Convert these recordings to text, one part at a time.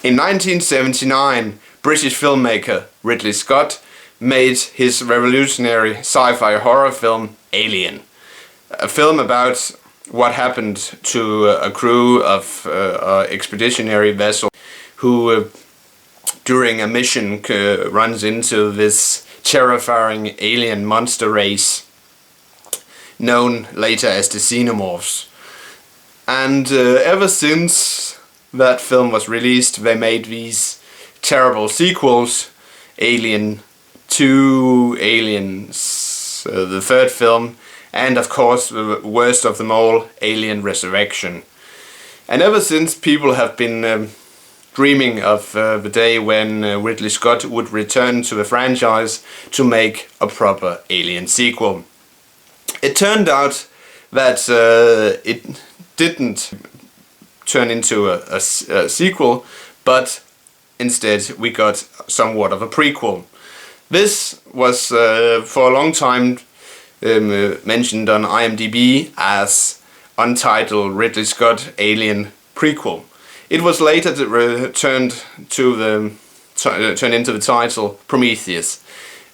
In 1979, British filmmaker Ridley Scott made his revolutionary sci-fi horror film Alien. A film about what happened to a crew of an expeditionary vessel who during a mission runs into this terrifying alien monster race known later as the Xenomorphs. And ever since that film was released, they made these terrible sequels: Alien 2, Aliens, the third film, and of course the worst of them all, Alien Resurrection. And ever since, people have been dreaming of the day when Ridley Scott would return to the franchise to make a proper Alien sequel. It turned out that it didn't turn into a sequel, but instead we got somewhat of a prequel. This was for a long time mentioned on IMDb as untitled Ridley Scott Alien Prequel. It was later turned into the title Prometheus.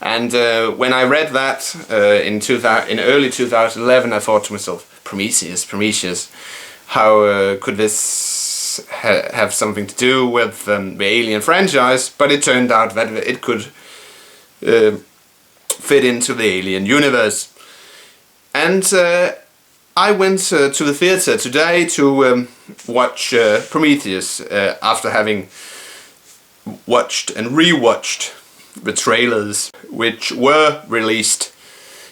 And when I read that in early 2011, I thought to myself, Prometheus, how could this have something to do with the Alien franchise? But it turned out that it could fit into the Alien universe. And I went to the theatre today to watch Prometheus after having watched and rewatched the trailers which were released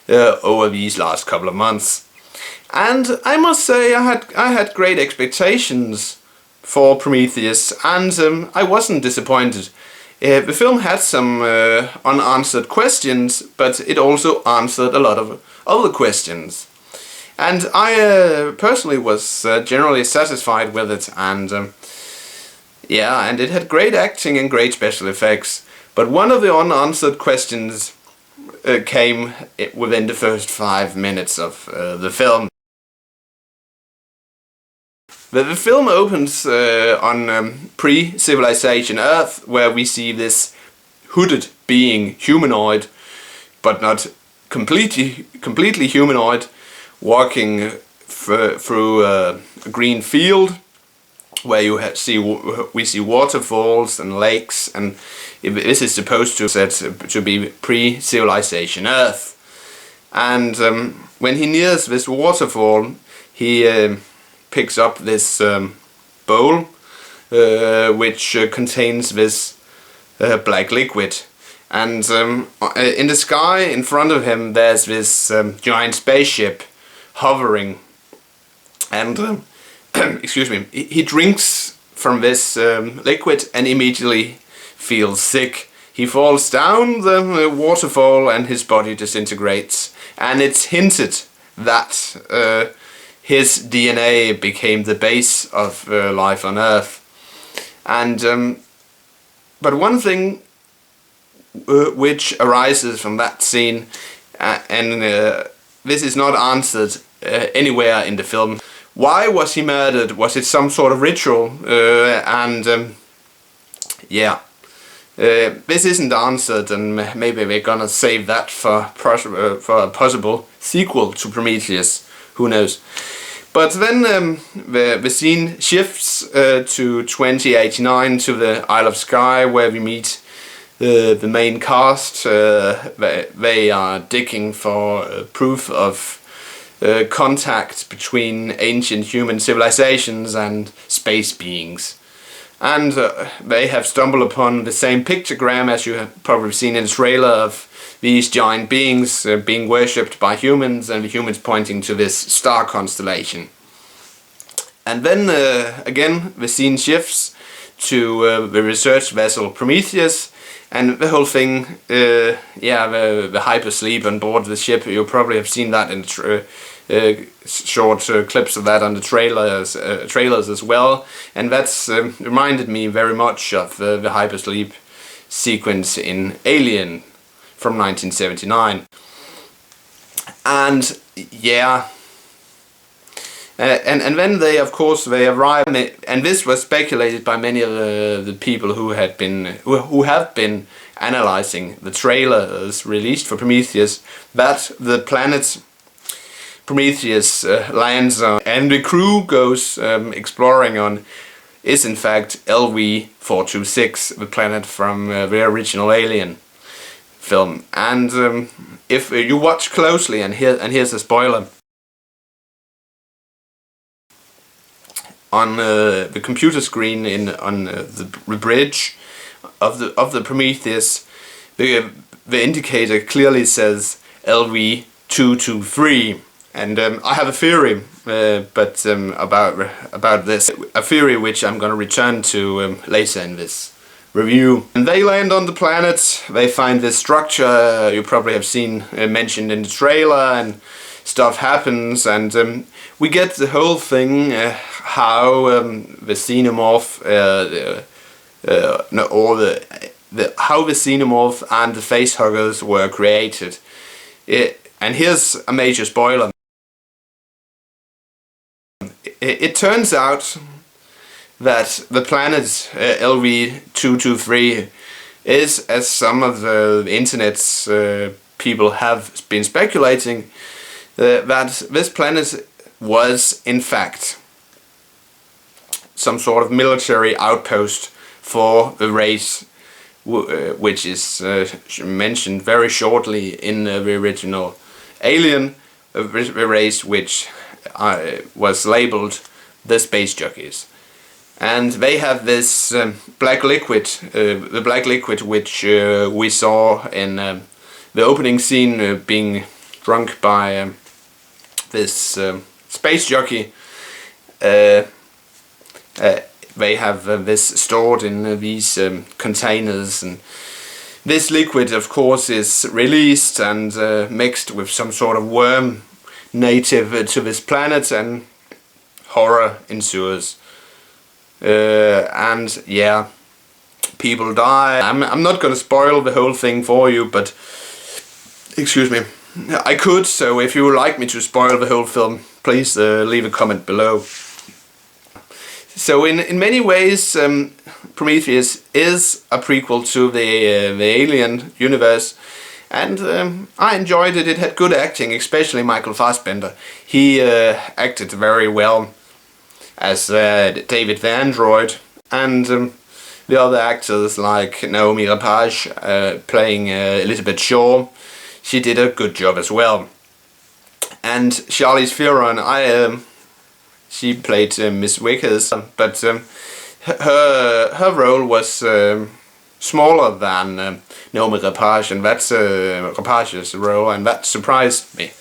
over these last couple of months. And I must say I had great expectations for Prometheus, and I wasn't disappointed. The film had some unanswered questions, but it also answered a lot of other questions. And I personally was generally satisfied with it, and yeah, and it had great acting and great special effects. But one of the unanswered questions came within the first 5 minutes of the film. The film opens on pre-civilization Earth, where we see this hooded being, humanoid, but not completely humanoid, walking through a green field, where we see waterfalls and lakes, and this is supposed to be pre-civilization Earth. And when he nears this waterfall, he picks up this bowl which contains this black liquid. And in the sky in front of him there's this giant spaceship hovering. And excuse me, he drinks from this liquid and immediately feels sick. He falls down the waterfall and his body disintegrates. And it's hinted that his DNA became the base of life on Earth. And but one thing which arises from that scene, and this is not answered anywhere in the film. Why was he murdered? Was it some sort of ritual? Yeah, this isn't answered, and maybe we're gonna save that for a possible sequel to Prometheus. Who knows? But then the scene shifts to 2089, to the Isle of Skye, where we meet the main cast. They are digging for proof of contact between ancient human civilizations and space beings. And they have stumbled upon the same pictogram, as you have probably seen in the trailer, of these giant beings being worshipped by humans, and the humans pointing to this star constellation. And then again the scene shifts to the research vessel Prometheus, and the whole thing, yeah, the hypersleep on board the ship. You probably have seen that in short clips of that on the trailers as well, and that's reminded me very much of the hypersleep sequence in Alien from 1979. And yeah, And then they arrive, and this was speculated by many of the people who have been analyzing the trailers released for Prometheus, that the planet Prometheus lands on and the crew goes exploring on is in fact LV-426, the planet from the original Alien film. And if you watch closely, and here's a spoiler, on the computer screen on the bridge of the Prometheus, the indicator clearly says LV-223, and I have a theory, about this, a theory which I'm going to return to later in this review. And they land on the planet. They find this structure you probably have seen mentioned in the trailer, and stuff happens, and we get the whole thing, how the xenomorph, how the xenomorph and the facehuggers were created. And here's a major spoiler. It turns out that the planet LV-223 is, as some of the internet's people have been speculating, that this planet was in fact some sort of military outpost for the race, which is mentioned very shortly in the original Alien, the race which was labeled the Space Jockeys. And they have this black liquid, the black liquid which we saw in the opening scene being drunk by this space jockey. They have this stored in these containers, and this liquid of course is released and mixed with some sort of worm native to this planet, and horror ensues. And yeah, people die. I'm not gonna spoil the whole thing for you, but excuse me, I could, so if you would like me to spoil the whole film, please leave a comment below. So in many ways, Prometheus is a prequel to the Alien universe, and I enjoyed it. It had good acting, especially Michael Fassbender. He acted very well as David the Android, and the other actors like Noomi Rapace playing Elizabeth Shaw, she did a good job as well. And Charlize Theron, she played Miss Vickers, but her role was smaller than Noomi Rapace, and that's Rapace's role, and that surprised me.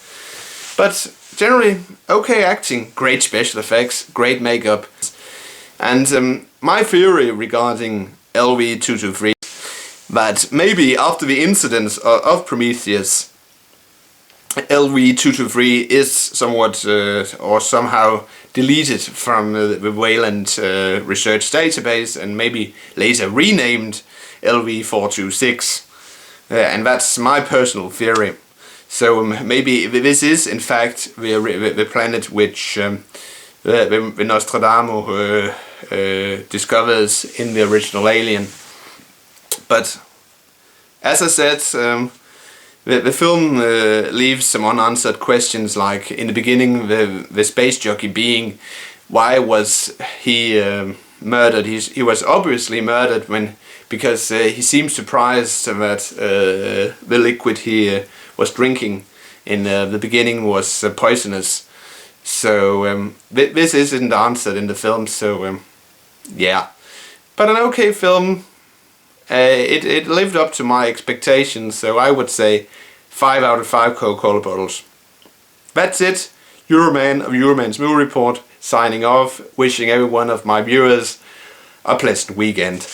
But generally, okay acting, great special effects, great makeup. And my theory regarding LV-223, that maybe after the incidents of Prometheus, LV-223 is somewhat or somehow deleted from the Wayland research database, and maybe later renamed LV-426. And that's my personal theory. So maybe this is in fact the planet which the Nostradamus discovers in the original Alien. But as I said, the film leaves some unanswered questions, like in the beginning the space jockey being, why was he murdered? He was obviously murdered because he seemed surprised that the liquid he was drinking in the beginning was poisonous. So this isn't answered in the film, so yeah. But an okay film. It lived up to my expectations, so I would say 5 out of 5 Coca-Cola bottles. That's it. Euroman of Euroman's Movie Report signing off, wishing every one of my viewers a pleasant weekend.